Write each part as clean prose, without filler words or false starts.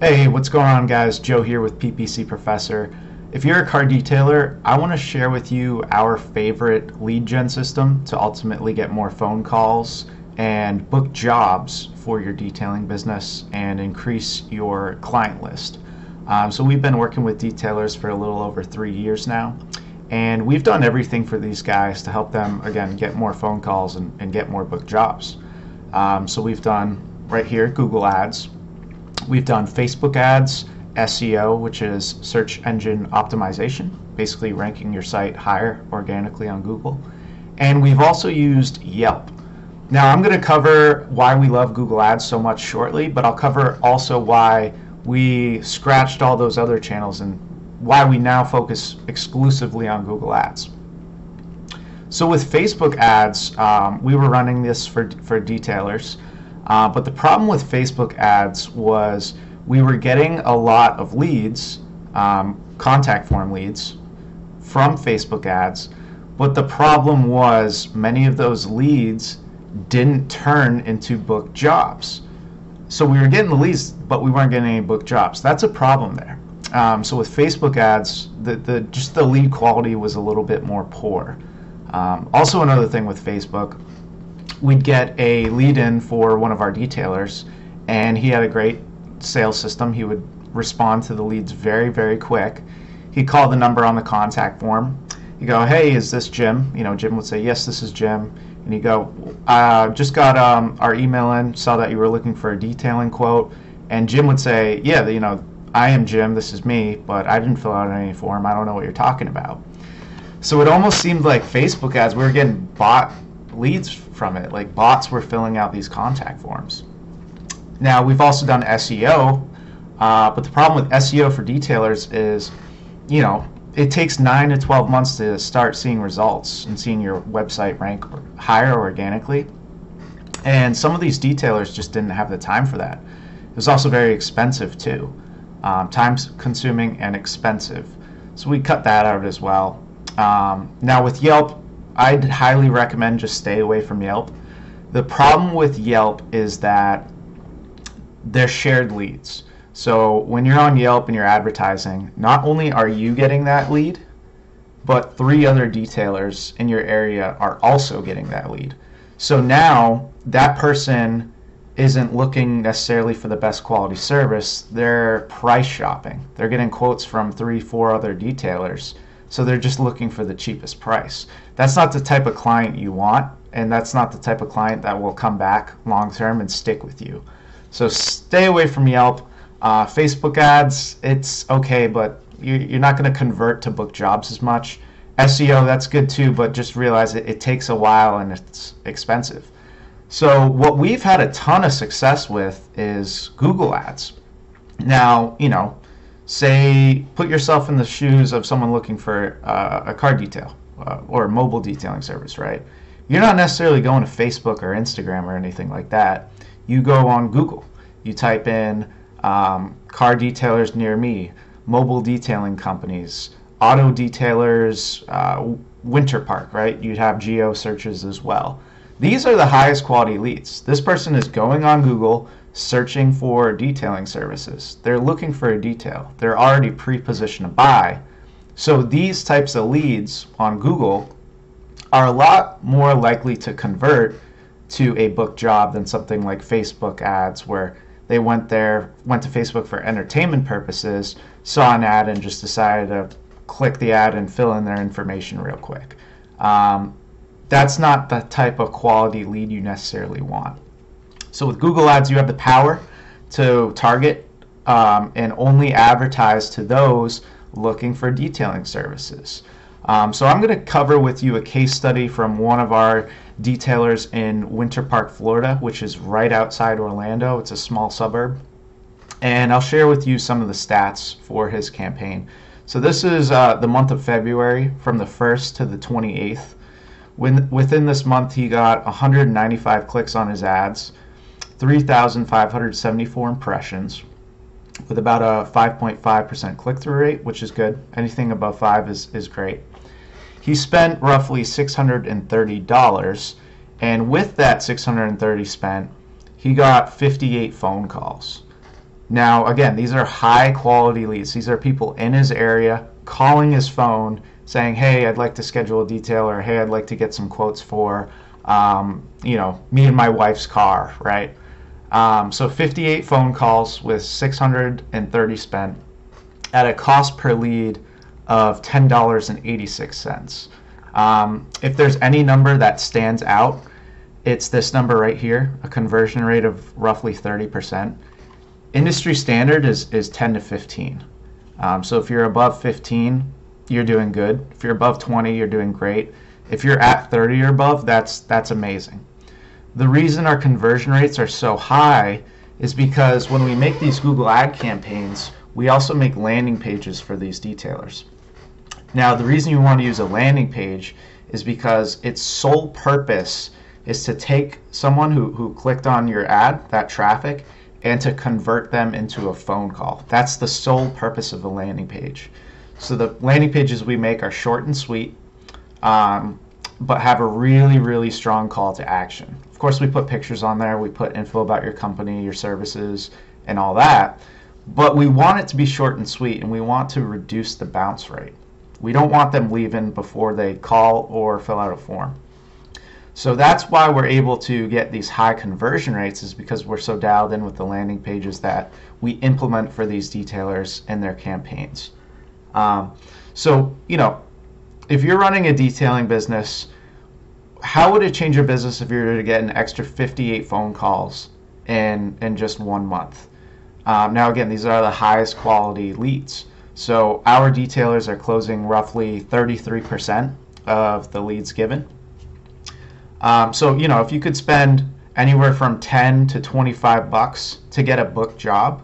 Hey, what's going on, guys? Joe here with PPC Professor. If you're a car detailer, I want to share with you our favorite lead gen system to ultimately get more phone calls and book jobs for your detailing business and increase your client list. So we've been working with detailers for a little over 3 years now, and we've done everything for these guys to help them, again, get more phone calls and get more book jobs. So we've done right here Google Ads. We've done Facebook ads, SEO, which is search engine optimization, basically ranking your site higher organically on Google. And we've also used Yelp. Now I'm going to cover why we love Google Ads so much shortly, but I'll cover also why we scratched all those other channels and why we now focus exclusively on Google Ads. So with Facebook ads, we were running this for detailers. But the problem with Facebook ads was we were getting a lot of leads, contact form leads, from Facebook ads, but the problem was many of those leads didn't turn into booked jobs. So we were getting the leads, but we weren't getting any booked jobs. That's a problem there. So with Facebook ads, just the lead quality was a little bit more poor. Also another thing with Facebook, we'd get a lead in for one of our detailers, and he had a great sales system. He would respond to the leads very, very quick. He'd call the number on the contact form. He'd go, "Hey, is this Jim?" Jim would say, "Yes, this is Jim." And he'd go, "Just got our email in, saw that you were looking for a detailing quote." And Jim would say, "Yeah, I am Jim, this is me, but I didn't fill out any form. I don't know what you're talking about." So it almost seemed like Facebook ads, we were getting bot leads from it, like bots were filling out these contact forms. Now we've also done SEO, but the problem with SEO for detailers is, it takes 9 to 12 months to start seeing results and seeing your website rank higher organically. And some of these detailers just didn't have the time for that. It was also very expensive too, time consuming and expensive. So we cut that out as well. Now with Yelp, I'd highly recommend just stay away from Yelp. The problem with Yelp is that they're shared leads. So when you're on Yelp and you're advertising, not only are you getting that lead, but 3 other detailers in your area are also getting that lead. So now that person isn't looking necessarily for the best quality service, they're price shopping. They're getting quotes from 3, 4 other detailers. So they're just looking for the cheapest price. That's not the type of client you want, and that's not the type of client that will come back long term and stick with you. So stay away from Yelp. Facebook ads, it's okay, but you're not going to convert to book jobs as much. SEO, that's good too, but just realize it takes a while and it's expensive. So what we've had a ton of success with is Google ads. Now, say, put yourself in the shoes of someone looking for a car detail or a mobile detailing service, right? You're not necessarily going to Facebook or Instagram or anything like that. You go on Google. You type in car detailers near me, mobile detailing companies, auto detailers, winter park, right? You'd have geo searches as well. These are the highest quality leads. This person is going on Google, searching for detailing services. They're looking for a detail. They're already pre-positioned to buy. So these types of leads on Google are a lot more likely to convert to a book job than something like Facebook ads, where they went to Facebook for entertainment purposes, saw an ad and just decided to click the ad and fill in their information real quick. That's not the type of quality lead you necessarily want. So with Google Ads, you have the power to target and only advertise to those looking for detailing services. So I'm going to cover with you a case study from one of our detailers in Winter Park, Florida, which is right outside Orlando. It's a small suburb. And I'll share with you some of the stats for his campaign. So this is the month of February, from the 1st to the 28th. Within this month, he got 195 clicks on his ads, 3,574 impressions, with about a 5.5% click-through rate, which is good. Anything above 5 is great. He spent roughly $630, and with that $630 spent, he got 58 phone calls. Now, again, these are high quality leads. These are people in his area calling his phone saying, hey, I'd like to schedule a detail, or hey, I'd like to get some quotes for, me and my wife's car, right? So 58 phone calls with 630 spent at a cost per lead of $10.86. If there's any number that stands out, it's this number right here, a conversion rate of roughly 30%. Industry standard is 10 to 15. So if you're above 15, you're doing good. If you're above 20, you're doing great. If you're at 30 or above, that's amazing. The reason our conversion rates are so high is because when we make these Google ad campaigns, we also make landing pages for these detailers. Now, the reason you want to use a landing page is because its sole purpose is to take someone who clicked on your ad, that traffic, and to convert them into a phone call. That's the sole purpose of a landing page. So the landing pages we make are short and sweet, but have a really, really strong call to action. Of course, we put pictures on there, we put info about your company, your services, and all that, but we want it to be short and sweet, and we want to reduce the bounce rate. We don't want them leaving before they call or fill out a form. So that's why we're able to get these high conversion rates, is because we're so dialed in with the landing pages that we implement for these detailers and their campaigns. If you're running a detailing business, how would it change your business if you were to get an extra 58 phone calls in just 1 month? Now, again, these are the highest quality leads. So our detailers are closing roughly 33% of the leads given. If you could spend anywhere from 10 to 25 bucks to get a booked job,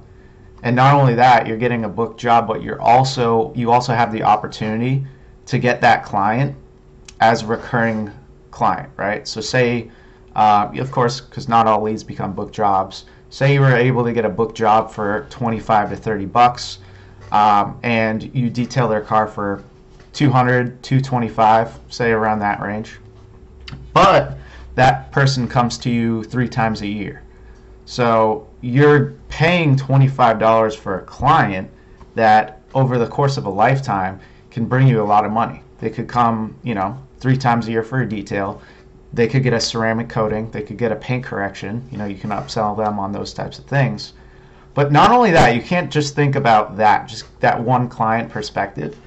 and not only that, you're getting a booked job, but you also have the opportunity to get that client as a recurring client, right? So say, of course, because not all leads become booked jobs, say you were able to get a booked job for 25 to 30 bucks, and you detail their car for 200, 225, say around that range. But that person comes to you 3 times a year. So you're paying $25 for a client that over the course of a lifetime can bring you a lot of money. They could come, 3 times a year for a detail. They could get a ceramic coating. They could get a paint correction. You can upsell them on those types of things. But not only that, you can't just think about that, just that one client perspective.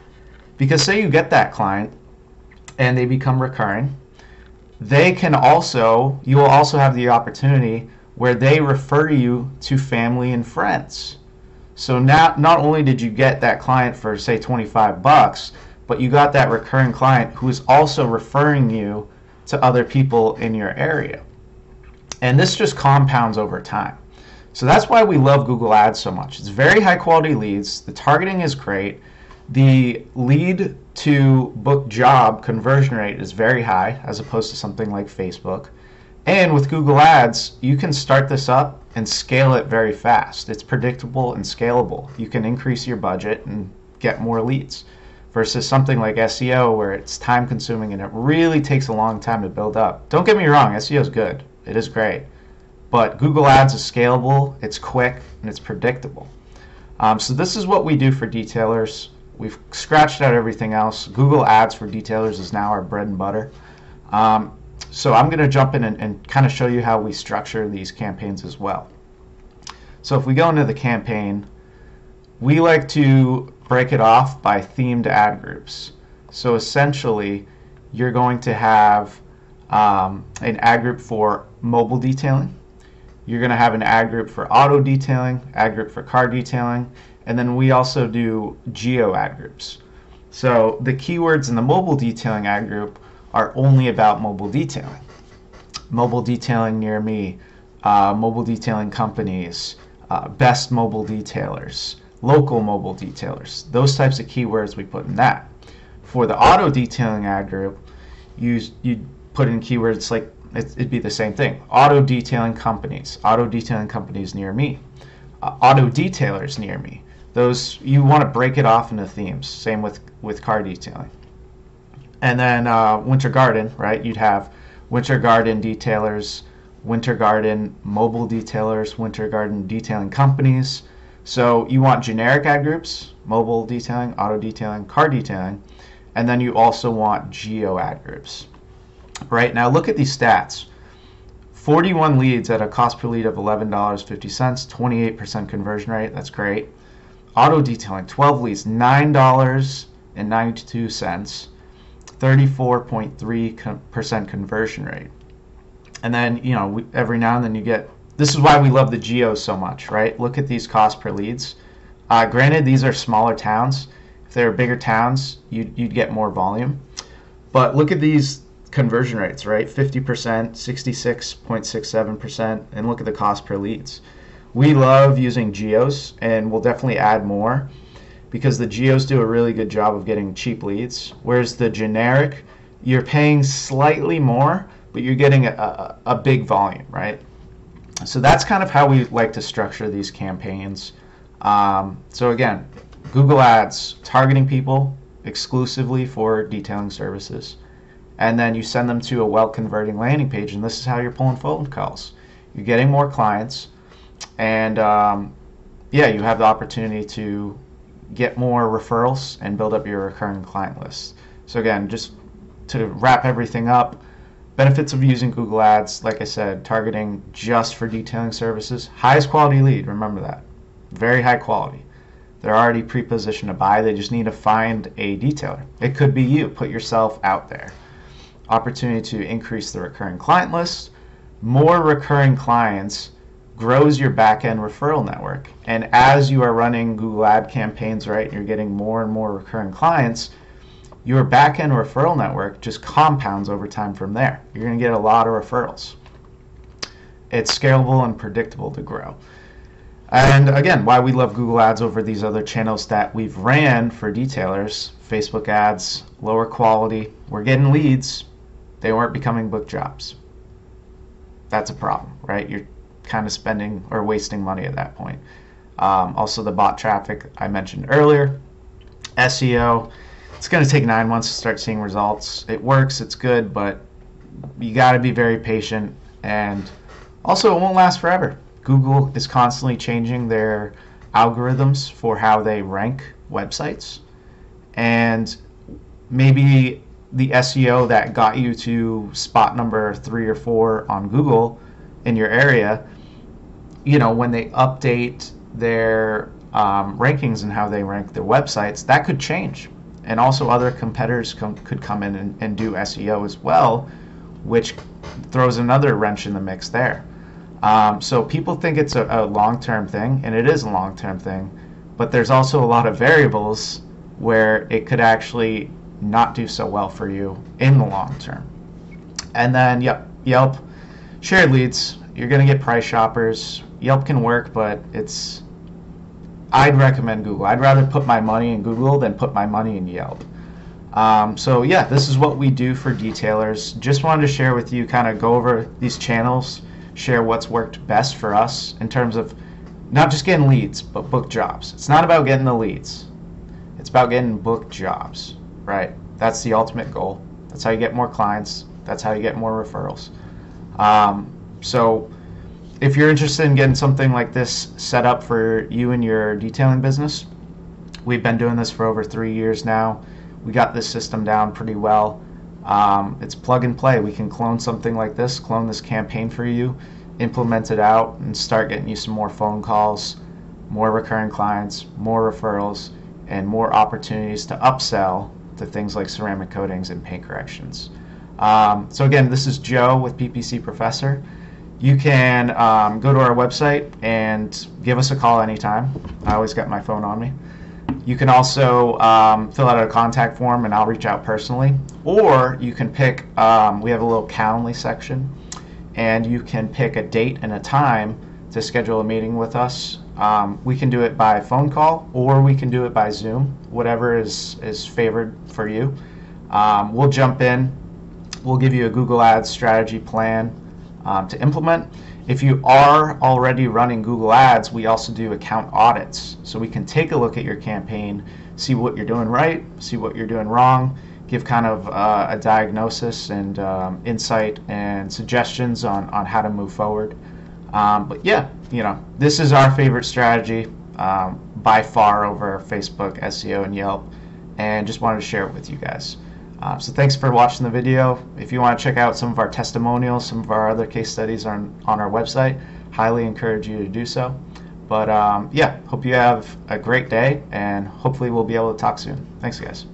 Because say you get that client and they become recurring, you will also have the opportunity where they refer you to family and friends. So now, not only did you get that client for, say, 25 bucks, but you got that recurring client who is also referring you to other people in your area. And this just compounds over time. So that's why we love Google Ads so much. It's very high quality leads. The targeting is great. The lead to book job conversion rate is very high as opposed to something like Facebook. And with Google Ads, you can start this up and scale it very fast. It's predictable and scalable. You can increase your budget and get more leads versus something like SEO where it's time consuming and it really takes a long time to build up. Don't get me wrong, SEO is good. It is great. But Google Ads is scalable, it's quick, and it's predictable. So this is what we do for detailers. We've scratched out everything else. Google Ads for detailers is now our bread and butter. So I'm going to jump in and kind of show you how we structure these campaigns as well. So if we go into the campaign, we like to break it off by themed ad groups. So essentially, you're going to have an ad group for mobile detailing. You're going to have an ad group for auto detailing, ad group for car detailing, and then we also do geo ad groups. So the keywords in the mobile detailing ad group are only about mobile detailing. Mobile detailing near me, mobile detailing companies, best mobile detailers, local mobile detailers. Those types of keywords we put in that. For the auto detailing ad group, you put in keywords like it'd be the same thing. Auto detailing companies near me, auto detailers near me. Those, you want to break it off into themes. Same with car detailing. And then winter garden, right? You'd have winter garden detailers, winter garden mobile detailers, winter garden detailing companies, So you want generic ad groups, mobile detailing, auto detailing, car detailing, and then you also want geo ad groups. Right now, look at these stats. 41 leads at a cost per lead of $11.50, 28% conversion rate. That's great. Auto detailing, 12 leads, $9.92, 34.3% conversion rate. And then, every now and then you get, this is why we love the geos so much, right? Look at these cost per leads. Granted, these are smaller towns. If they were bigger towns, you'd get more volume. But look at these conversion rates, right? 50%, 66.67%, and look at the cost per leads. We love using geos, and we'll definitely add more because the geos do a really good job of getting cheap leads, whereas the generic, you're paying slightly more, but you're getting a big volume, right? So that's kind of how we like to structure these campaigns. So again, Google Ads, targeting people exclusively for detailing services. And then you send them to a well-converting landing page, and this is how you're pulling phone calls. You're getting more clients, and you have the opportunity to get more referrals and build up your recurring client list. So again, just to wrap everything up, benefits of using Google Ads, like I said, targeting just for detailing services, highest quality lead, remember that. Very high quality. They're already pre-positioned to buy, they just need to find a detailer. It could be you, put yourself out there. Opportunity to increase the recurring client list. More recurring clients grows your back-end referral network. And as you are running Google Ad campaigns, right, and you're getting more and more recurring clients, your back-end referral network just compounds over time from there. You're going to get a lot of referrals. It's scalable and predictable to grow. And again, why we love Google Ads over these other channels that we've ran for detailers, Facebook ads, lower quality. We're getting leads. They weren't becoming book jobs. That's a problem, right? You're kind of spending or wasting money at that point. Also the bot traffic I mentioned earlier. SEO, it's going to take 9 months to start seeing results. It works, it's good, but you got to be very patient, and also it won't last forever. Google is constantly changing their algorithms for how they rank websites, and maybe the SEO that got you to spot number 3 or 4 on Google in your area, when they update their rankings and how they rank their websites, that could change. And also other competitors could come in and do SEO as well, which throws another wrench in the mix there. So people think it's a long-term thing, and it is a long-term thing, but there's also a lot of variables where it could actually not do so well for you in the long term. And then, Yelp, shared leads, you're going to get price shoppers. Yelp can work, but I'd recommend Google. I'd rather put my money in Google than put my money in Yelp. This is what we do for detailers. Just wanted to share with you, kind of go over these channels, share what's worked best for us in terms of not just getting leads, but book jobs. It's not about getting the leads. It's about getting book jobs, right? That's the ultimate goal. That's how you get more clients. That's how you get more referrals. So if you're interested in getting something like this set up for you and your detailing business, we've been doing this for over 3 years now. We got this system down pretty well. It's plug and play. We can clone something like this, clone this campaign for you, implement it out, and start getting you some more phone calls, more recurring clients, more referrals, and more opportunities to upsell to things like ceramic coatings and paint corrections. So again, this is Joe with PPC Professor. You can go to our website and give us a call anytime. I always got my phone on me. You can also fill out a contact form and I'll reach out personally. Or you can pick, we have a little Calendly section, and you can pick a date and a time to schedule a meeting with us. We can do it by phone call, or we can do it by Zoom, whatever is favored for you. We'll jump in. We'll give you a Google Ads strategy plan to implement. If you are already running Google Ads, we also do account audits. So we can take a look at your campaign, see what you're doing right, see what you're doing wrong, give kind of a diagnosis and insight and suggestions on how to move forward. But yeah, this is our favorite strategy. by far over Facebook, SEO, and Yelp, and just wanted to share it with you guys. So thanks for watching the video. If you want to check out some of our testimonials, some of our other case studies on our website, highly encourage you to do so. But yeah, hope you have a great day, and hopefully we'll be able to talk soon. Thanks, guys.